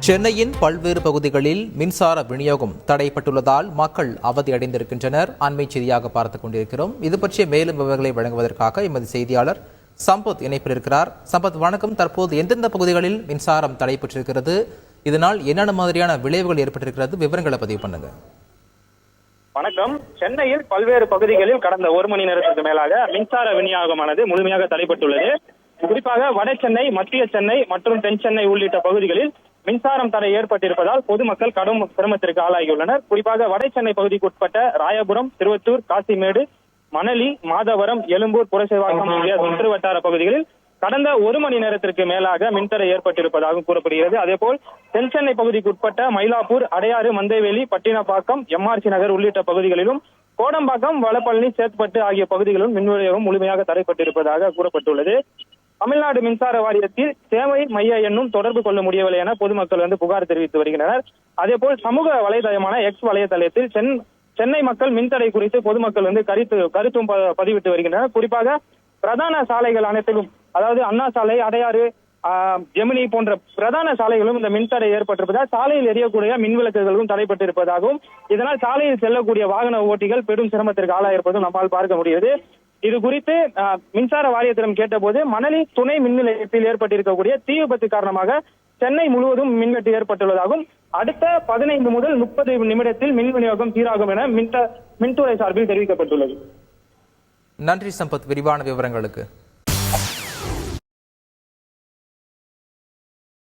சென்னையின் பல்வேறு பகுதிகளில் மின்சார விநியோகம் தடைப்பட்டுள்ளதால் மக்கள் அவதியடைந்திருக்கின்றனர். அண்மை செய்தியாக பார்த்துக் கொண்டிருக்கிறோம். இது பற்றிய மேலும் விவரங்களை வழங்குவதற்காக எமது செய்தியாளர் சம்பத் இணைப்பில் இருக்கிறார். சம்பத், வணக்கம். தற்போது எந்தெந்த பகுதிகளில் மின்சாரம் தடைப்பட்டிருக்கிறது, இதனால் என்னென்ன மாதிரியான விளைவுகள் ஏற்பட்டிருக்கிறது, விவரங்களை பதிவு பண்ணுங்க. வணக்கம். சென்னையில் பல்வேறு பகுதிகளில் கடந்த ஒரு மணி நேரத்துக்கு மேலாக மின்சார விநியோகமானது முழுமையாக தடைப்பட்டுள்ளது. குறிப்பாக வட சென்னை, மத்திய சென்னை மற்றும் தென் சென்னை உள்ளிட்ட பகுதிகளில் மின்சாரம் தடை ஏற்பட்டிருப்பதால் பொதுமக்கள் கடும் சிரமத்திற்கு ஆளாகியுள்ளனர். குறிப்பாக வட சென்னை பகுதிக்கு உட்பட்ட ராயபுரம், திருவத்தூர், காசிமேடு, மணலி, மாதவரம், எழும்பூர், புரசைவாக்கம் ஆகிய சுற்று வட்டார பகுதிகளில் கடந்த ஒரு மணி நேரத்திற்கு மேலாக மின்தடை ஏற்பட்டிருப்பதாக கூறப்படுகிறது. அதேபோல் தென் சென்னை பகுதிக்கு உட்பட்ட மயிலாப்பூர், அடையாறு, மந்தைவேலி, பட்டினப்பாக்கம், எம்ஆர்சி நகர் உள்ளிட்ட பகுதிகளிலும் கோடம்பாக்கம், வளப்பழனி, சேத்பட்டு ஆகிய பகுதிகளிலும் மின் விநியோகம் முழுமையாக தடைப்பட்டிருப்பதாக கூறப்பட்டுள்ளது. தமிழ்நாடு மின்சார வாரியத்தில் சேவை மைய எண்ணும் தொடர்பு கொள்ள முடியவில்லை என பொதுமக்கள் புகார் தெரிவித்து வருகின்றனர். அதேபோல் சமூக வலைதளமான எக்ஸ் வலைதளத்தில் சென்னை மக்கள் மின்தடை குறித்து பொதுமக்கள் கருத்தும் பதிவிட்டு வருகின்றனர். குறிப்பாக பிரதான சாலைகள் அனைத்திலும், அதாவது அண்ணா சாலை, அடையாறு, ஜெமினி போன்ற பிரதான சாலைகளும் இந்த மின்தடை ஏற்பட்டிருப்பதால் சாலையில் எரியக்கூடிய மின் விளக்குகளும் தடைப்பட்டிருப்பதாகவும், இதனால் சாலையில் செல்லக்கூடிய வாகன ஓட்டிகள் பெரும் சிரமத்திற்கு ஆளாயிருப்பதும் நம்மால் பார்க்க முடியுது. இது குறித்து மின்சார வாரியத்திடம் கேட்டபோது மணலி துணை மின் நிலையத்தில் ஏற்பட்டிருக்கக்கூடிய தீ விபத்து காரணமாக சென்னை முழுவதும் மின்வெட்டு ஏற்பட்டுள்ளதாகவும், அடுத்த 15 முதல் 30 நிமிடத்தில் மின் விநியோகம் சீராகும் என மின்துறை சார்பில் தெரிவிக்கப்பட்டுள்ளது. நன்றி சம்பத், விரிவான விவரங்களுக்கு.